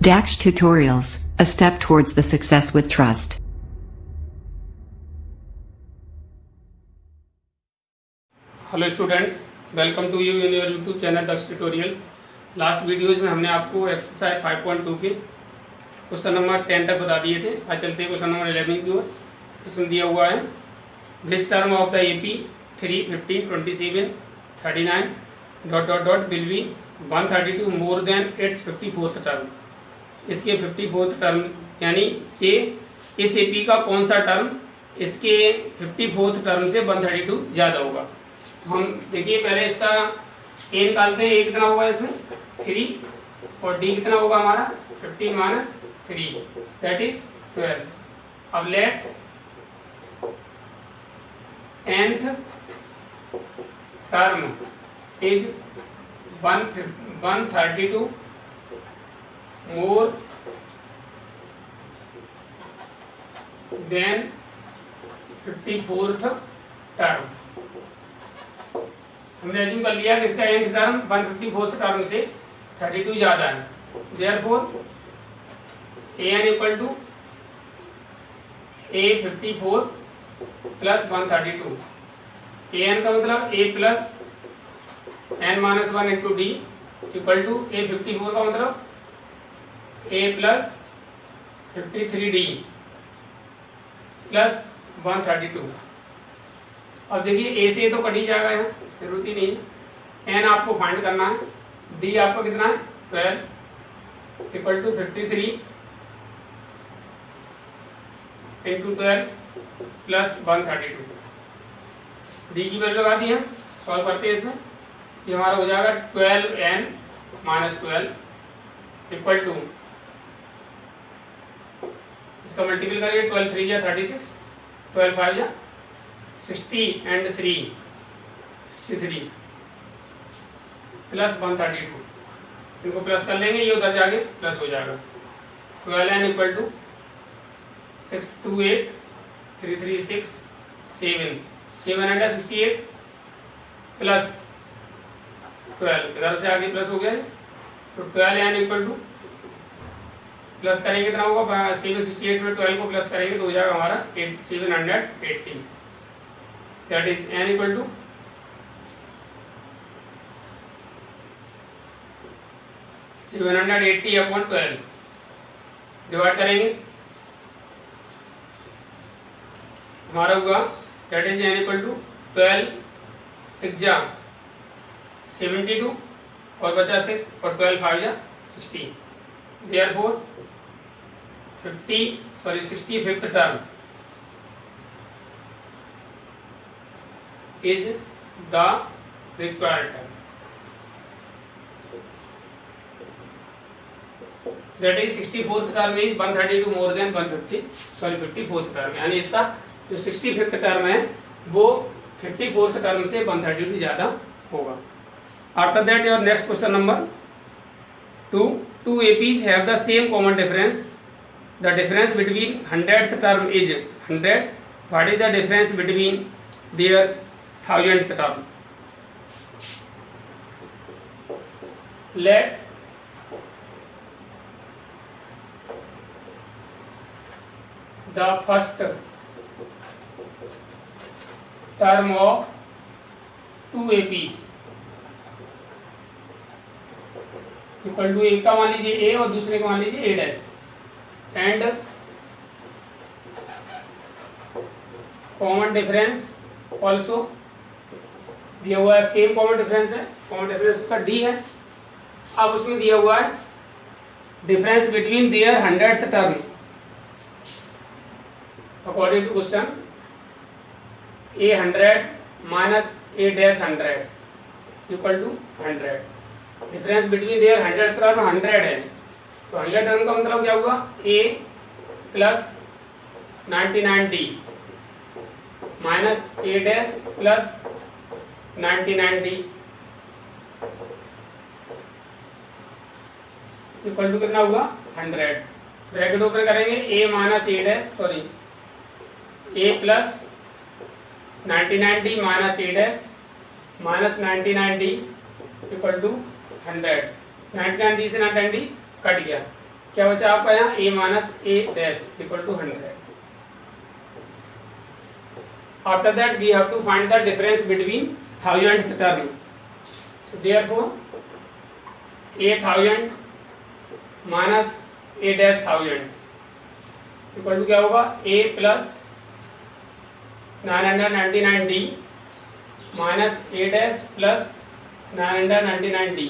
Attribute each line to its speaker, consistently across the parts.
Speaker 1: Dax Tutorials, a step towards the success with trust.
Speaker 2: Hello students, welcome to you in your YouTube channel Dax tutorials. Last videos में हमने आपको exercise 5.2 के question number 10 तक बता दिए थे। आज चलते हैं क्वेश्चन नंबर 11 की ओर। इसमें दिया हुआ है this term of the AP 3, 15, 27, 39 ... will be 132 more then it's 54th term. इसके 54th टर्म यानी से इस एपी का कौन सा टर्म इसके 54th टर्म से 132 ज़्यादा होगा। हम देखिए पहले इसका ए निकालते हैं। ए कितना होगा इसमें 3 और डी कितना होगा हमारा 15 - 3 दैट इज 12। अब let nth term is 132 more than 54th term. हमने एज्यूम कर लिया कि इसका nth टर्म 154th टर्म से 32 ज्यादा है। Therefore an equal to a 54 plus 132। an का मतलब a plus n-1 into d equal to a 54 का मतलब a प्लस 53d प्लस 132। अब देखिए ए से तो कट ही जाएगा, यहाँ जरूरत ही नहीं है। एन आपको फाइंड करना है। डी आपका कितना है 12 equal to 53 into 12 plus 132। D की वैल्यू लगा दी है। सॉल्व करते हैं इसमें। ये हमारा हो जाएगा 12n - 12 इक्वल टू इसका मल्टीपल करेंगे 12 3 या 36, 12 5 या 60 एंड 3 63 प्लस 132। इनको प्लस कर लेंगे, ये उधर जाके प्लस हो जाएगा। 12n इक्वल टू 628 336 7 768 प्लस 12 इधर से आगे प्लस हो गया। तो 12n इक्वल टू प्लस करेंगे कितना होगा 768 में 12 को प्लस करेंगे तो हो जाएगा हमारा 780 that is n equal to 780 upon 12 divide करेंगे हमारा होगा that is n equal to 12 6 जा 72 और बचा 6 और 12 5 जा 60। Therefore 65th term is the required term. That is 64th term is 132 more than 54th term। यानी इसका जो 65th टर्म है वो 54th टर्म से 132 ज्यादा होगा। After that your next question number 2. Two APs have the same common difference. The difference between 100th term is 100. What is the difference between their 1000th term? Let the first term of two APs equal to एक का मान लीजिए ए और दूसरे का मान लीजिए A dash and common difference also दिया हुआ है। सेम कॉमन डिफरेंस है, कॉमन डिफरेंस का डी है। अब उसमें दिया हुआ है difference between their 100th term according to question A 100 minus A dash 100 equal to 100। Difference between their 100th term 100 है तो 100 टर्म का मतलब क्या हुआ a plus 99d minus a dash plus 99d equal to कितना हुआ 100। ब्रैकेट ओपन करेंगे a minus a dash sorry a plus 99d minus a dash minus 99d equal to 100। 99d से 99d कट गया क्या बचा आपका यहाँ a minus a dash equal to 100। After that we have to find the difference between 1000th term. Therefore a 1000 minus a dash 1000 equal to क्या होगा a plus 999d minus a dash plus 999d।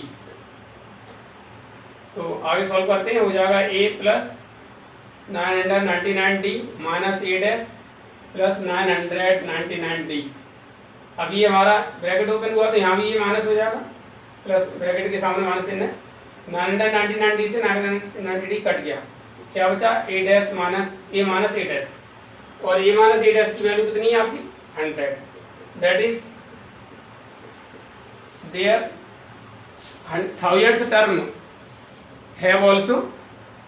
Speaker 2: तो आगे solve करते हैं, हो जाएगा a plus 999d minus a dash plus 999d। अब ये हमारा ब्रैकेट ओपन हुआ तो यहाँ भी ये माइनस हो जाएगा, प्लस ब्रैकेट के सामने माइनस चिन्ह है। 999d से 990d कट गया, क्या बचा a dash minus a dash, और a माइनस a डैश की वैल्यू कितनी है आपकी 100। That is their 1000th term have also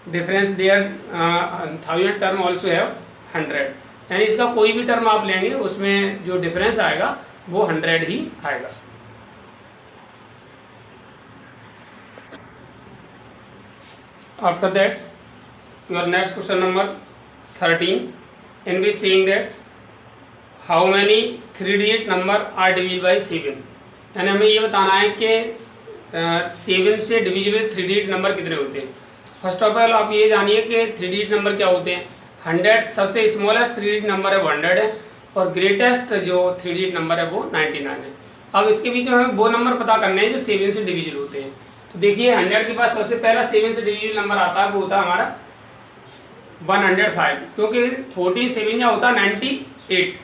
Speaker 2: difference their 1000th term also have 100। यानी इसका कोई भी टर्म आप लेंगे उसमें जो डिफरेंस आएगा वो 100 ही आएगा। After that, your next question number 13, in which saying that how many 3-digit number are divisible by 7। यानी हमें ये बताना है कि 7 से डिविजिबल 3-digit नंबर कितने होते हैं। फर्स्ट ऑफ ऑल आप ये जानिए कि 3-digit नंबर क्या होते हैं। 100 सबसे स्मॉलेस्ट 3-digit नंबर है वो 100 है, और ग्रेटेस्ट जो 3-digit नंबर है वो 99 है। अब इसके बीच में हमें वो नंबर पता करने हैं जो 7 से डिविजिबल होते हैं। तो देखिए 100 के पास सबसे पहला 7 से डिविजिबल नंबर आता है, वो होता है हमारा 105, क्योंकि 14 7 या होता है 98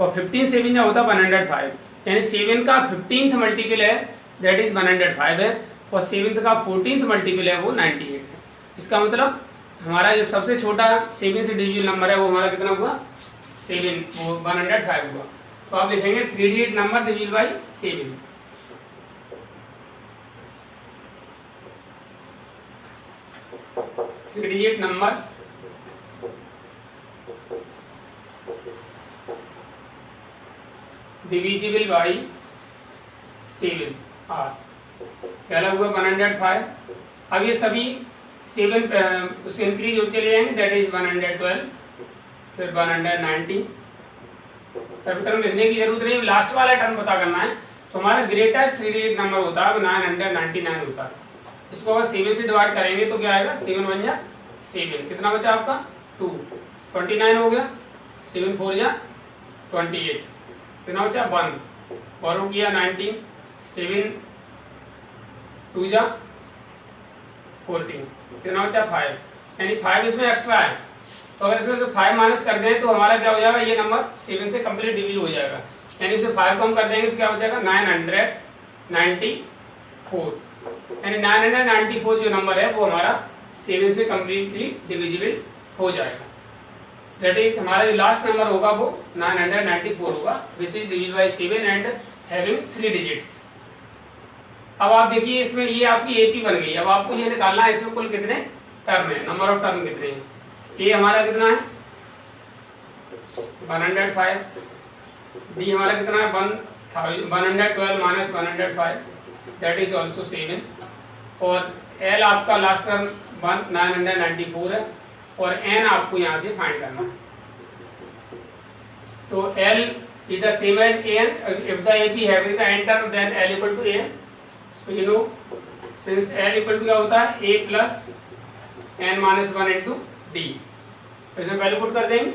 Speaker 2: और 15 7 या होता है 105। यानी 7 का 15th मल्टीपल है दैट इज 105 है, और 7 का 14th मल्टीपल है वो 98 है। इसका मतलब हमारा जो सबसे छोटा 7 से डिविजिबल नंबर है वो हमारा कितना हुआ 7, वो 105 हुआ। तो आप लिखेंगे 3-digit number divisible by 7। 3-digit numbers divisible by 7 are, पहला हुआ 105। अब ये सभी 7 उससे इंक्रीज होते ले जाएंगे दैट इज 112, फिर 190। सभी टर्म लिखने की जरूरत नहीं, लास्ट वाला टर्म पता करना है। तो हमारा ग्रेटेस्ट 3-digit नंबर होता है 999 होता है। इसको अगर 7 से डिवाइड करेंगे तो क्या आएगा 7 1 जा 7, कितना बचा आपका 2, 29 हो गया, 7 4 जा 28, कितना बचा 1, और हो गया 19, 7 2 जा 14, कितना बचा 5, यानी 5 इसमें एक्स्ट्रा है। तो अगर इसमें से 5 माइनस कर दें तो हमारा क्या हो जाएगा, ये नंबर 7 से कंप्लीट डिवीज हो जाएगा। यानी इसमें 5 कम कर देंगे तो क्या बचेगा 994, यानी 994 जो नंबर है वो हमारा 7 से कम्प्लीटली डिविजिबल हो जाएगा। दैट इज हमारा जो लास्ट नंबर होगा वो 994 होगा, which is divisible by 7 and having 3 digits. अब आप देखिए इसमें ये आपकी एपी बन गई। अब आपको ये निकालना है इसमें कुल कितने टर्म है, नंबर ऑफ टर्म कितने हैं। ए हमारा कितना है 105, बी हमारा कितना है 112 माइनस 105 दैट इज ऑल्सो 7, और एल आपका लास्ट टर्म 994 है, और एन आपको यहाँ से फाइंड करना है। तो L is the same as N, if the AP having the N term then L equal to N. So you know since L equal to क्या होता है A plus N minus 1 into D. तो इसमें value put कर देंगे,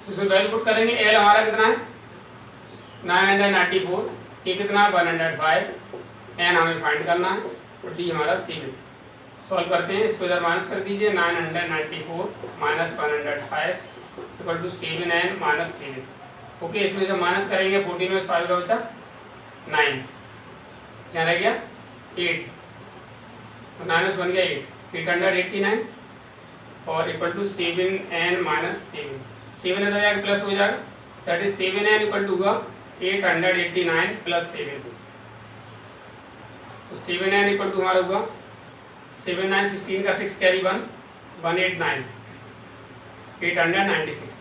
Speaker 2: इसमें value put करेंगे। L हमारा कितना है 994, ए कितना है 105, एन हमें फाइंड करना है, और डी हमारा 7। सॉल्व करते हैं, इसको इधर माइनस कर दीजिए, 994 minus 105 equal to 7n minus 7। Okay, इसमें से माइनस करेंगे 14 में 5 का बचा 9, क्या रह गया 8, माइनस बन गया 889, और इक्वल टू 7n माइनस 7 इधर जाकर प्लस हो जाएगा, that is 7n equal to होगा 889 प्लस 7। तो 7n इक्वल टू हमारा होगा 7 9 16 का 6 कैरी 1 189 896।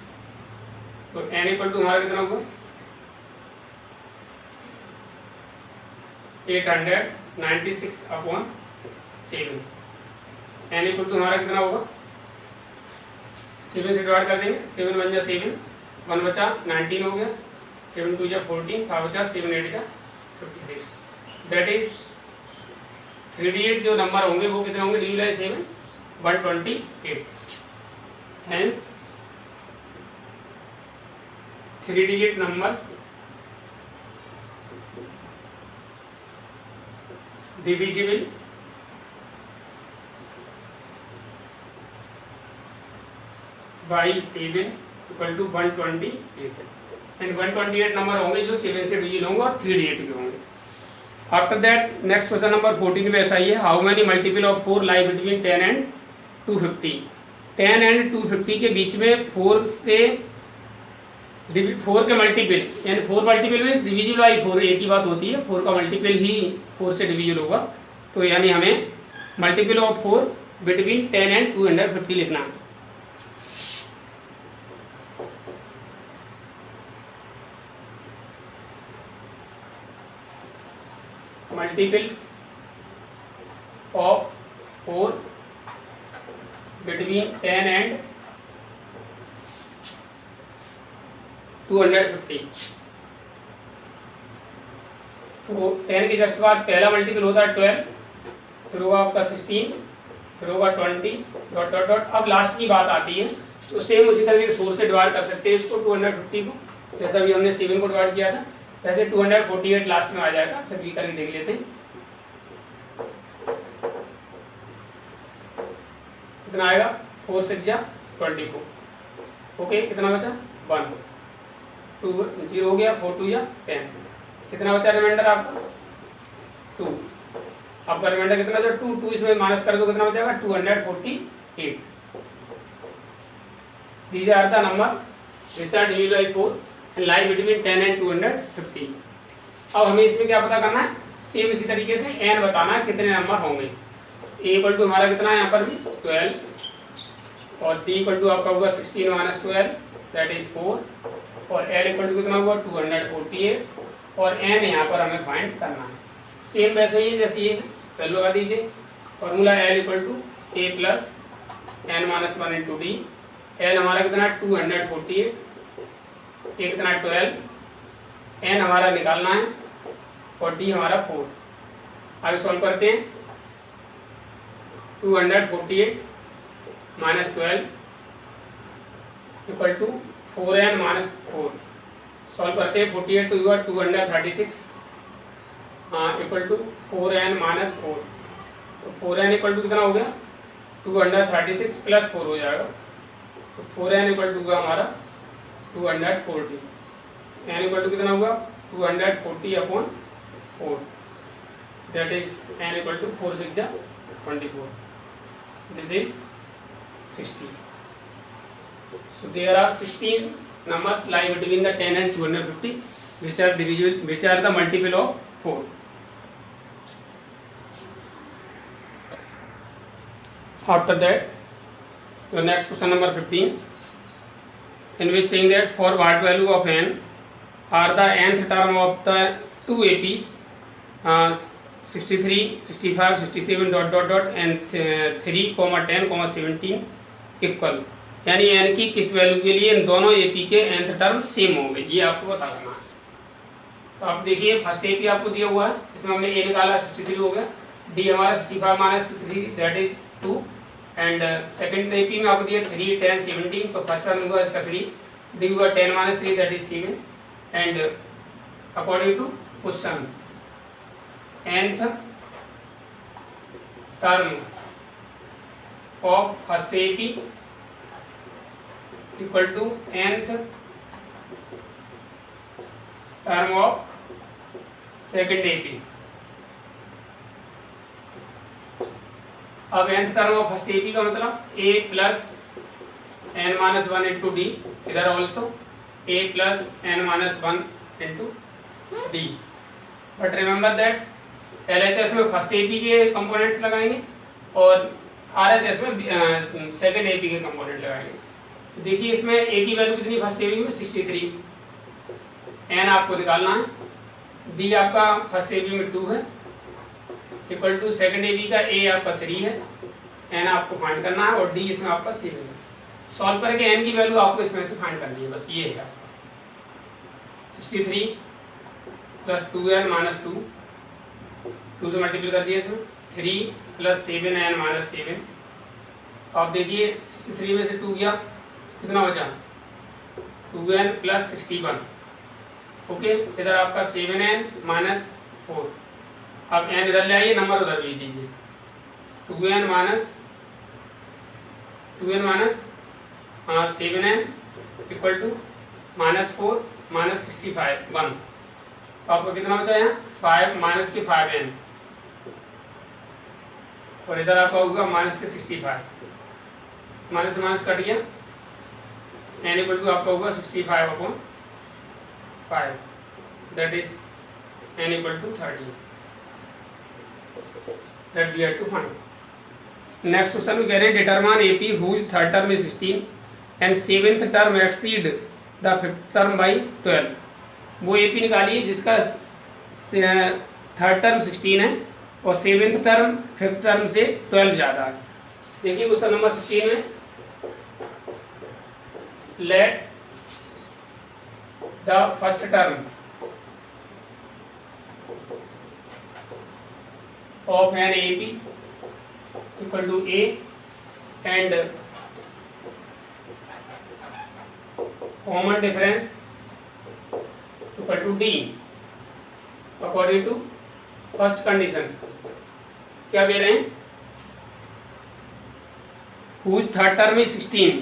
Speaker 2: तो n इक्वल टू हमारा कितना होगा 896/7 n इक्वल टू हमारा कितना होगा 7 से डिवाइड कर देंगे 7 1 जा 7 1 बचा 19 हो गया 7 2 जा 14 5 बचा 7 8 जा 56 दैट इज 3 डिजिट जो नंबर होंगे वो कितने होंगे division by 7 128 hence 3 digit numbers divisible by 7 equal to 128 and 128 number होंगे जो 7 से डिविजन होंगे और 3 डिजिट के होंगे। After that next question number 14 में ऐसा ही है, how many multiple of 4 lie between 10 and 250। 10 and 250 के बीच में 4 के मल्टीपल यानी 4 मल्टीपल में डिविजिबल बाई 4 एक ही बात होती है, 4 का मल्टीपल ही 4 से डिविजिबल होगा। तो यानी हमें मल्टीपल ऑफ 4 बिटवीन 10 एंड 250 लिखना है। Multiples of 4 between 10 and 250। तो 10 के जस्ट बाद पहला मल्टीपल होता है 12, फिर होगा आपका 16, फिर होगा 20 डॉट डॉट डॉट। अब लास्ट की बात आती है तो सेम उसी तरीके से 4 से डिवाइड कर सकते हैं इसको 250 को, जैसा भी हमने 7 को डिवाइड किया था वैसे 248 लास्ट में आ जाएगा। फिर भी करके देख लेते हैं कितना आएगा 4 6 जा 24। ओके कितना बचा 1 2 0 हो गया 4 2 या 10 कितना बचा रिमाइंडर आपका 2। आपका रिमाइंडर कितना बचा 2 2 इसमें माइनस कर दो कितना बचेगा 248। These are the number which are divisible by 4 and lie between 10 and 250। अब हमें इसमें क्या पता करना है, सेम इसी तरीके से n बताना है कितने नंबर होंगे। a इक्वल टू हमारा कितना है यहाँ पर भी 12 और d इक्वल टू आपका होगा 16 माइनस 12 दैट इज 4 और l इक्वल टू कितना होगा 248 और n यहाँ पर हमें फाइंड करना है। सेम वैसे ही जैसे ये वैल्यू लगा दीजिए, formula l equal to a plus n minus 1 into d. l हमारा कितना 248, a कितना 12, n हमारा निकालना है और d हमारा 4। आगे सॉल्व करते हैं 248 minus 12 equal to 4n minus 4। Solve करते हैं 48 to 236 equal to 4n minus 4। तो 4n इक्वल टू कितना हो गया 236 प्लस 4 हो जाएगा। तो 4n इक्वल टू होगा हमारा 240। n इक्वल टू कितना होगा 240/4 that is n equal to 4 6 जा 24 this is 60। So there are 16 numbers lie between the 10 and 250 which are divisible, which are the multiple of 4. After that, your next question number 15, in which saying that for what value of n are the nth term of the two APs 63, 65, 67 dot dot dot and 3, 10, 17 equal, यानी n की किस value के लिए इन दोनों AP के nth term same होंगे, ये आपको बता देना है। तो आप देखिए फर्स्ट एपी आपको दिया हुआ है, इसमें हमने a निकाला 63 हो गया, d हमारा 65 minus 3 that is 2 and second AP में आपको दिया 3, 10, 17। तो फर्स्ट टर्म होगा इसका 3, d होगा 10 minus 3 that is 7 and according to question nth term of first AP equal to nth term of second AP. अब nth term of first AP का मतलब a plus n minus 1 into D, इधर also a plus n minus 1 into D. But remember that LHS में first AP के components लगाएंगे और RHS में second AP के कंपोनेंट लगाएंगे। तो देखिए इसमें a की वैल्यू कितनी फर्स्ट एपी में 63, n आपको निकालना है, d आपका फर्स्ट एपी में 2 है equal to second A B का ए आपका 3 है, एन आपको फाइंड करना है और डी इसमें आपका 7 है। सॉल्व करके एन की वैल्यू आपको इसमें से फाइंड करनी है, बस ये है आपका 63 प्लस 2n माइनस 2 से मल्टीपल कर दिया इसमें 3 प्लस 7n माइनस 7। आप देखिए 63 में से 2 गया कितना बचा 2n प्लस 61। ओके, इधर आपका 7n माइनस 4। अब n इधर ले आइए, नंबर उधर भेज दीजिए। 2n minus 7n equal to minus 4 minus 65 1। आपको कितना बचा यहाँ 5 माइनस के 5n और इधर आपका होगा माइनस के 65। माइनस से माइनस कट गया, n इक्वल टू आपका होगा 65/5, that is n equal to 30 that we have to find. Next question में कह रहे हैं determine AP whose third term is 16 and seventh term exceed the fifth term by 12। वो AP निकालिए जिसका थर्ड टर्म 16 है और सेवेंथ टर्म फिफ्थ टर्म से 12 ज़्यादा है। देखिए क्वेश्चन नंबर 16 में let the first term of an AP equal to A and common difference equal to D according to first condition। क्या दे रहे हैं whose third term is 16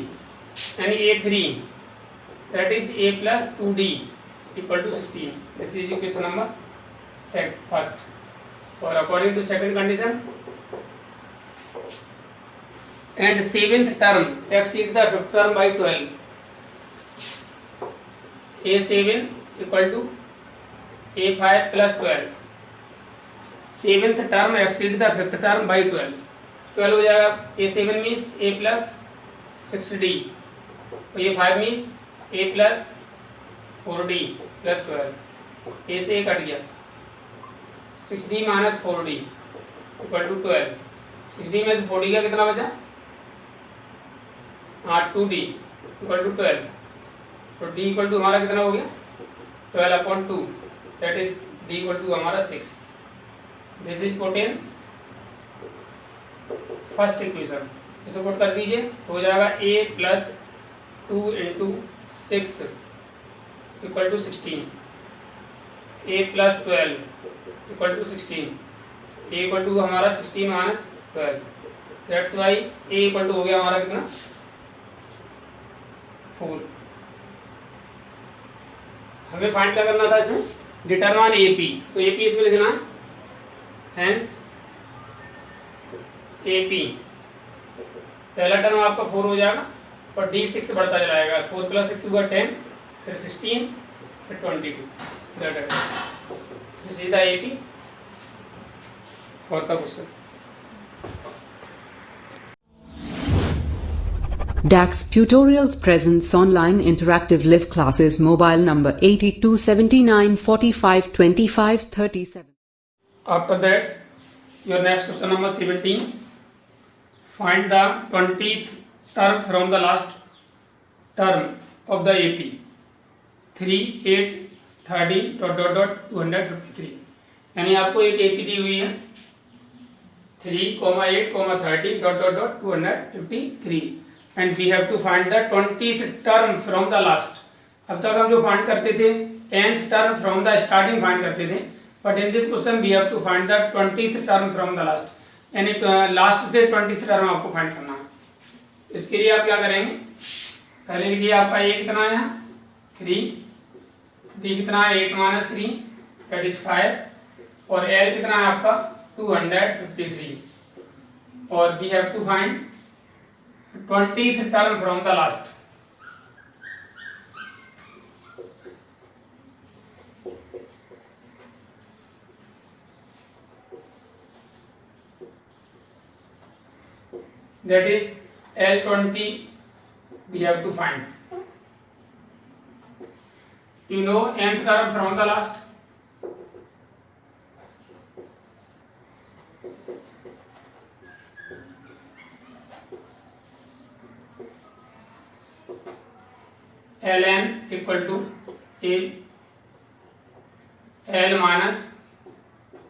Speaker 2: and A3 that is A plus 2D equal to 16। this is equation number first। or according to second condition and seventh term exceed the fifth term by 12। A7 equal to A5 plus 12। seventh term exceed the fifth term by 12 हो जाएगा। A7 means A plus 6D और A5 means A plus 4D plus 12। A से cut गया 6D minus 4D equal to 12। 6D में से 4D का कितना बचा 2D इक्वल टू 12। तो D इक्वल टू हमारा कितना हो गया 12/2, that is D equal to हमारा 6। This is put in first equation, इसे पुट कर दीजिए तो हो जाएगा A plus 2 into 6 equal to 16। A plus 12 equal to 16। A equal to हमारा 16 minus 12, that's why A equal to हो गया हमारा कितना 4। हमें फाइंड क्या करना था इसमें डिटरमाइन AP, तो AP इसमें लिखना है हेंस AP पहला टर्म आपका 4 हो जाएगा और D6 बढ़ता चलाएगा। 4 प्लस 6 हुआ 10, फिर 16, फिर 22। This is the AP for the question।
Speaker 1: DAX Tutorials presents online interactive live classes. Mobile number 8279452537।
Speaker 2: After that, your next question number 17. Find the 20th term from the last term of the AP 3, 8, 30 ... 253। यानी आपको एक AP दी हुई है 3, 8, 30 ... 253 and we have to find the 20th term from the last. अब तक हम जो find करते थे 10th term from the starting find करते थे, but in this question we have to find the 20th term from the last, यानी last से 20th टर्म आपको फाइंड करना है। इसके लिए आप क्या करेंगे पहले लिखिए आपका A कितना है 3, D कितना है 8 माइनस 3 दैट इज 5 और L कितना है आपका 253 और we have to find 20th term from the last। that is L20 we have to find। you know nth term from the last L N equal to A L minus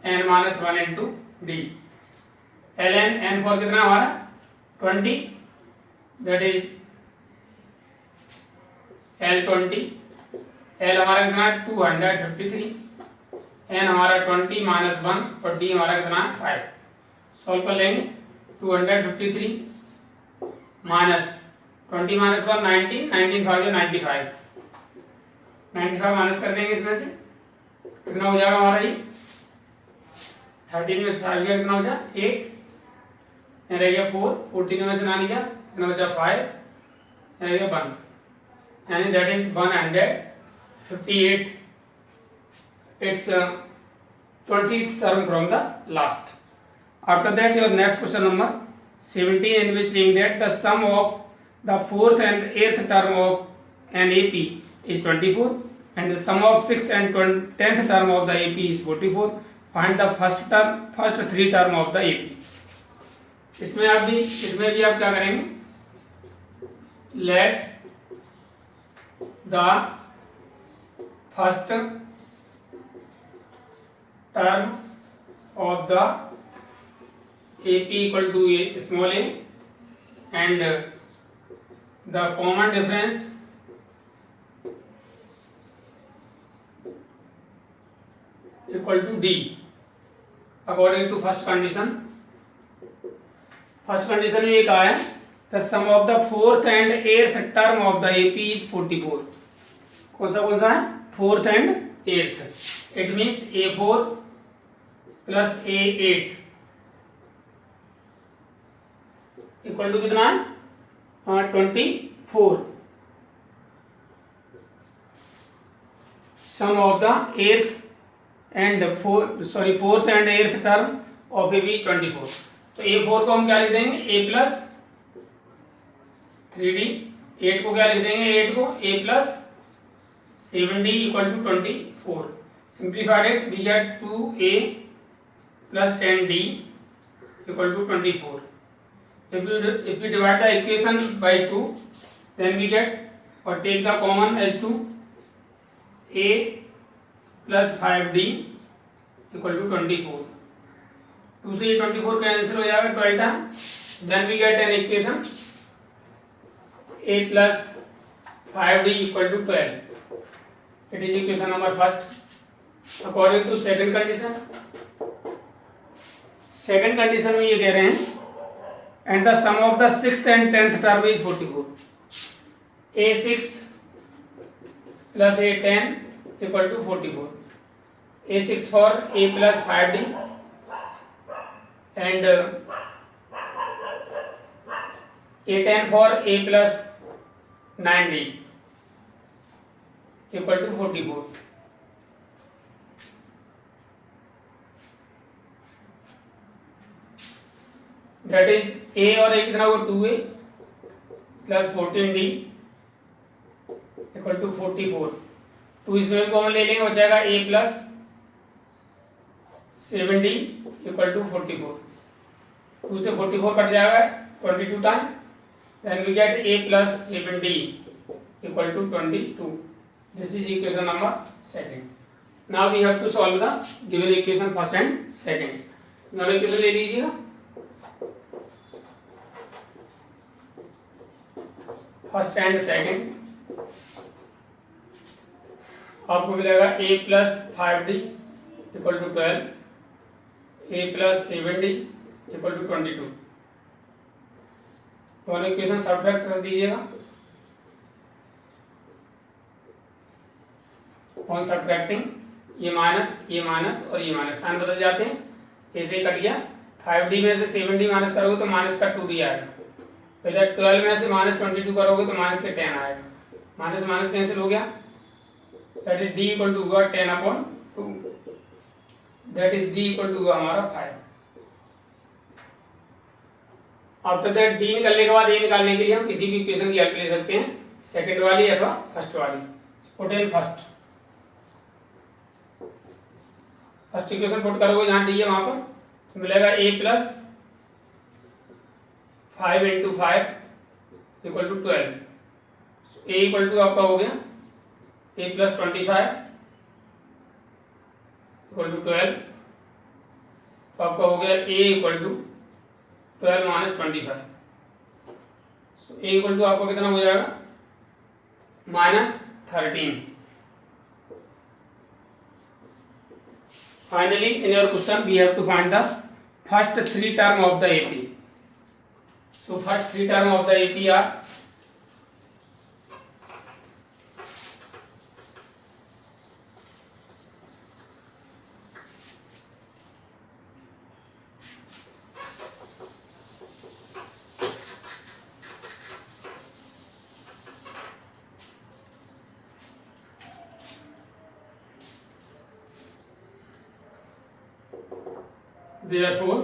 Speaker 2: N minus 1 into D. L N for कितना हमारा 20, that is L 20, L हमारा कितना 253, N हमारा 20 minus 1 और D हमारा कितना 5। Solve कर लेंगे। 253 माइनस 20 माइनस 1 19, 19 5 95, 95 माइनस कर देंगे इसमें से, कितना हो जाएगा हमारा ये 13 में से 5 गया, कितना हो जाए 8, यहाँ रह गया 4, 14 में से 9 गया, कितना बचा 5, यहाँ रह गया 1, यानी that is 158। It's 20th term from the last. After that, your next question number 17, in which saying that the sum of the 4th and 8th term of an AP is 24, and the sum of 6th and 10th term of the AP is 44. Find the first 3 term of the AP. इसमें भी आप क्या करेंगे, let the first term of the AP equal to a small a, and the common difference equal to D according to first condition. First condition में ये कहा है the sum of the 4th and 8th term of the AP is 44. कौन सा है 4th and 8th, it means A4 plus A8 equal to कितना है 24. Sum of the 4th and 8th term of AB is 24. तो A4 को हम क्या लिख देंगे A प्लस 3D, 8 को क्या लिख देंगे 8 को A plus 7D equal to 24. Simplified it we get 2A plus 10D equal to 24. If we divide the equation by 2, then we get or take the common as 2 A plus 5D equal to 24. 2 से 24 cancel हो जाएगा 12 time, then we get an equation A plus 5D equal to 12. It is equation number first. According to second condition में ये कह रहे हैं and the sum of the 6th and 10th term is 44. A6 plus A10 equal to 44. A6 for A plus 5D and A10 for A plus 9D equal to 44. That is A और A कितना होगा 2A plus 14D equal to 44. 2 इसमें common ले लेंगे, बचेगा A plus 7D equal to 44. 2 से 44 cut जाएगा 22 time, then we get A plus 7D equal to 22. This is equation number second. Now we have to solve the given equation first and second. दोनों equation ले लीजिएगा. First and second आपको मिलेगा A plus 5D equal to 12, A plus 7D equal to 22. दोनों equation subtract कर दीजिएगा. On subtracting ये minus और ये माइनस साइन बदल जाते हैं. ऐसे कट गया. 5D में से 7D माइनस करोगे तो माइनस का 2D आएगा. तो इधर 12 में से माइनस 22 करोगे तो माइनस के 10 आएगा. माइनस माइनस कैंसिल हो गया. That is D equal to होगा 10/2. That is D equal to हमारा 5. आफ्टर दैट D निकालने के बाद A निकालने के लिए हम किसी भी इक्वेशन की हेल्प ले सकते हैं, सेकंड वाली अथवा फर्स्ट वाली. Put in first equation put करोगे जहां D है वहां पर, तो मिलेगा A plus 5 into 5 equal to 12. A equal to आपका हो गया ए प्लस 25 इक्वल टू 12, तो आपका हो गया A equal to 12 minus 25। A equal to आपको कितना हो जाएगा -13। Finally in your question we have to find the first 3 term of the AP. So first 3 term of the AP are therefore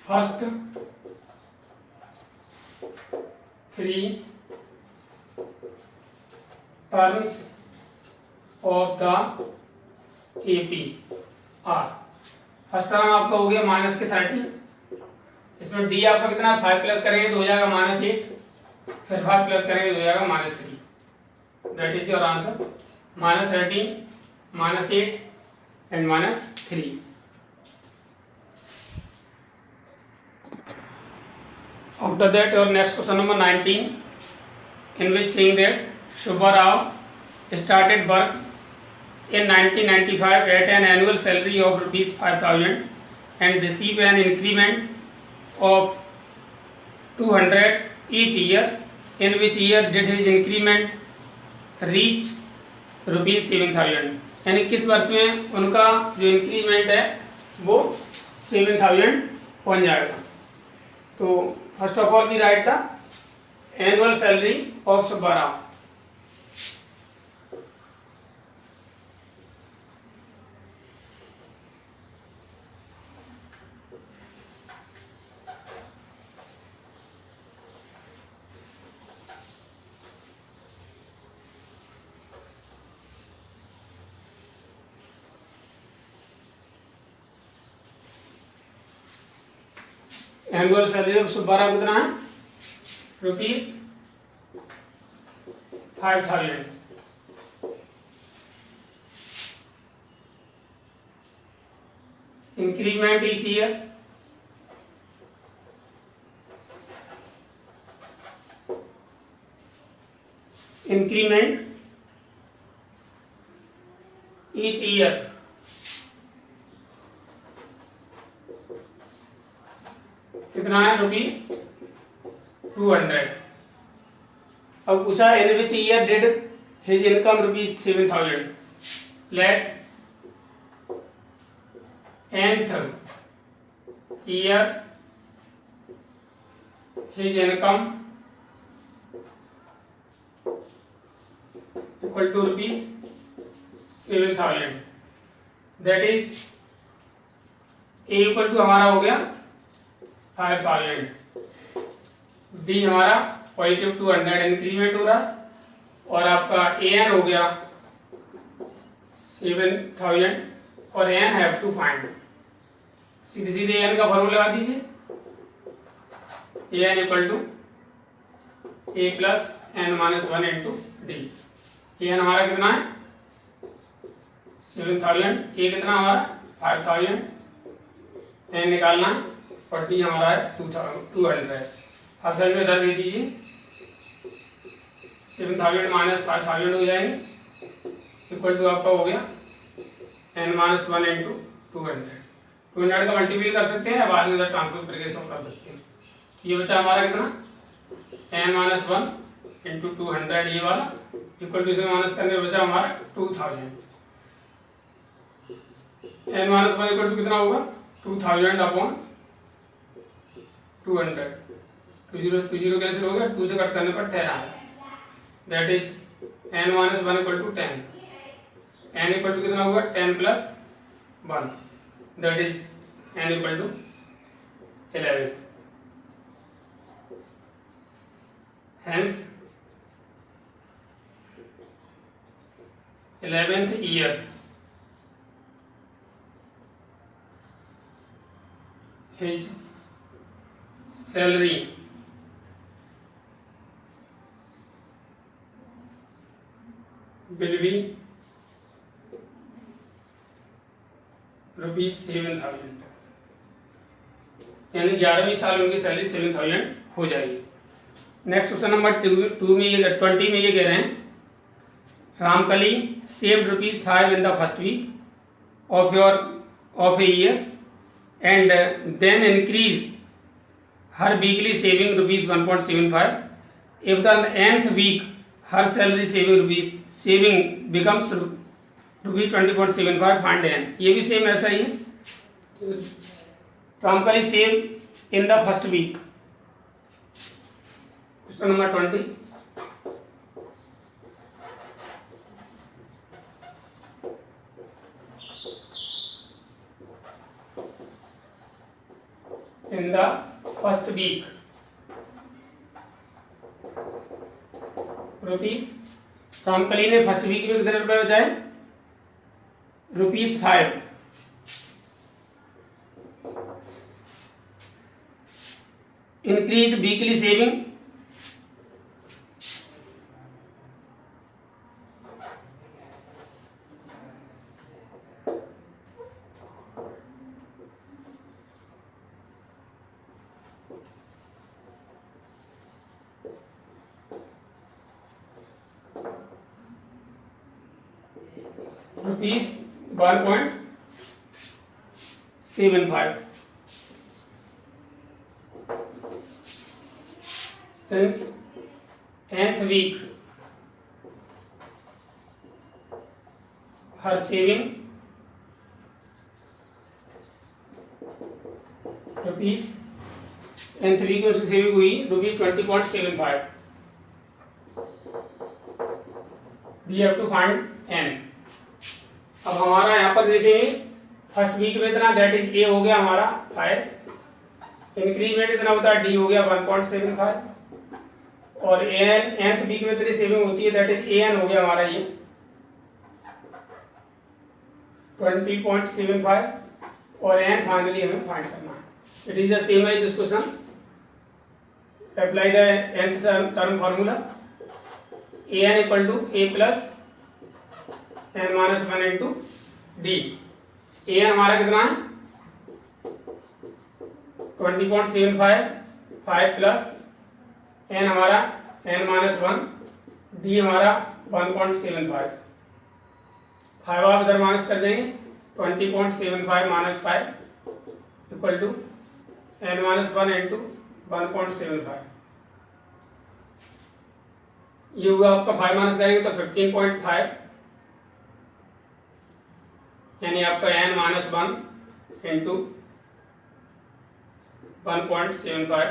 Speaker 2: first 3 terms of the AP are, first term आपका हो गया minus के 30, इसमें D आपका कितना 5 plus करेंगे तो हो जाएगा -8, फिर 5 प्लस करेंगे तो हो जाएगा -3। That is your answer, -13, -8 and -3। After that your next question number 19, in which saying that Shubha Rao started work in 1995 at an annual salary of ₹5,000 and received an increment of 200 each year. In which year did his increment reach ₹7,000? यानी किस वर्ष में उनका जो increment है वो 7,000 बन जाएगा। तो first of all we write the annual salary of Subba Rao. Annual salary of Subba Rao कितना है ₹5,000। इंक्रीमेंट ईच ईयर कितना है ₹200। अब पूछा in which year did his income ₹7,000। Let nth year his income equal to ₹7,000। That is A equal to हमारा हो गया 5,000, D हमारा पॉजिटिव 200 इंक्रीमेंट हो रहा, और आपका ए एन हो गया 7,000 और एन हैव टू फाइंड। सीधे सीधे एन का फॉर्मूला लगा दीजिए, A N equal to A plus N minus 1 into D. A N हमारा कितना है 7,000, ए कितना हमारा 5,000, एन निकालना है, और डी हमारा है 200। 5,000 इधर दे दीजिए, 7,000 माइनस 5,000 हो जाएंगे, इक्वल टू आपका हो गया n-1 इंटू 200। 200 का मल्टीपल कर सकते हैं या बाद में ट्रांसपोज करके सॉल्व कर सकते हैं। ये बचा हमारा कितना n-1 इंटू 200, ये वाला इक्वल टू से माइनस करने बचा हमारा 2,000। n-1 इक्वल टू कितना होगा 2,000 अपॉन 200। 2 0 कैंसिल हो गया, 2 से कट करने पर 10 आया। That is n-1 equal to 10। n equal to कितना होगा 10 plus 1, that is n equal to 11। Hence 11th year his salary will be ₹7,000, यानी 11वीं साल उनकी सैलरी 7,000 हो जाएगी। नेक्स्ट क्वेश्चन नंबर 20 में ये कह रहे हैं Ramkali saved ₹5 in the first week of a year and then increased her weekly saving ₹1.75. If the nth week her salary saving becomes ₹20.75, find n। ये भी सेम ऐसा ही है। Ramkali save in the first week. Question number 20, in the first week rupees, Ramkali ने first week में कितने रुपए बचाए? ₹5। Increase weekly saving ₹1.75 since nth week her saving rupees, nth week में उसकी सेविंग हुई ₹20.75। We have to find n। अब हमारा यहाँ पर देखेंगे फर्स्ट वीक में इतना, दैट इज ए हो गया हमारा 5, इंक्रीमेंट इतना होता है डी हो गया 1.75, और एन nth वीक में इतनी सेविंग होती है दैट इज एन हो गया हमारा ये 20.75, और एन फाइनली हमें फाइंड करना है। It is the same as this question. Apply the nth term formula, N equal to A plus n-1 into D. N हमारा कितना है 20.75, 5 प्लस एन हमारा n-1, डी हमारा 1.75। 5 आप इधर माइनस कर देंगे, 20.75 minus 5 equal to n-1 into 1.75। ये हुआ आपका 5 माइनस करेंगे तो 15.5, यानी आपका n-1 into 1.75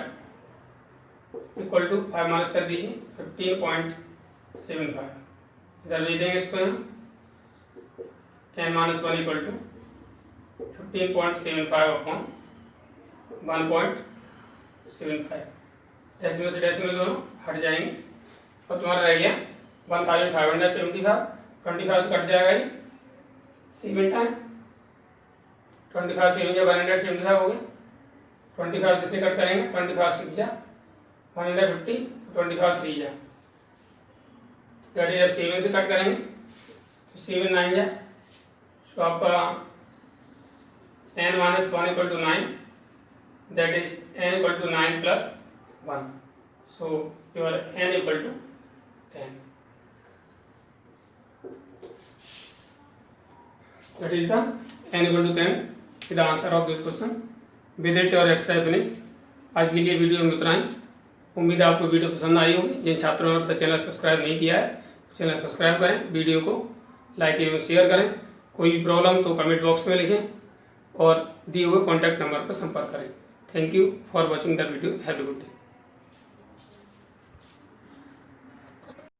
Speaker 2: equal to 5 minus कर दीजिए 15.75। इधर ले देंगे इसको n-1 equal to 15.75 upon 1.75। Decimal से डेसिमल दोनों हट जाएंगे और तुम्हारा रह गया 1575। 25 से कट जाएगा ये 7 टाइम 25 7 जा 175 हो गए। 25 जिससे कट करेंगे 25 6 जा 150, 25 3 जा, दैट इज जब 7 से कट करेंगे तो 7 9 जा, तो आपका n-1 equal to 9, that is n equal to 9 plus 1, so your n equal to 10। That is the n equal to 10 is the answer of this question. With it your exercise finish। आज के लिए video में उतना ही। उम्मीद है आपको video पसंद आई होगी। जिन छात्रों ने अब तक चैनल सब्सक्राइब नहीं किया है चैनल सब्सक्राइब करें, वीडियो को लाइक एवं शेयर करें। कोई भी प्रॉब्लम तो कमेंट बॉक्स में लिखें और दिए हुए कॉन्टैक्ट नंबर पर संपर्क करें। Thank you for watching the video. Have a good day.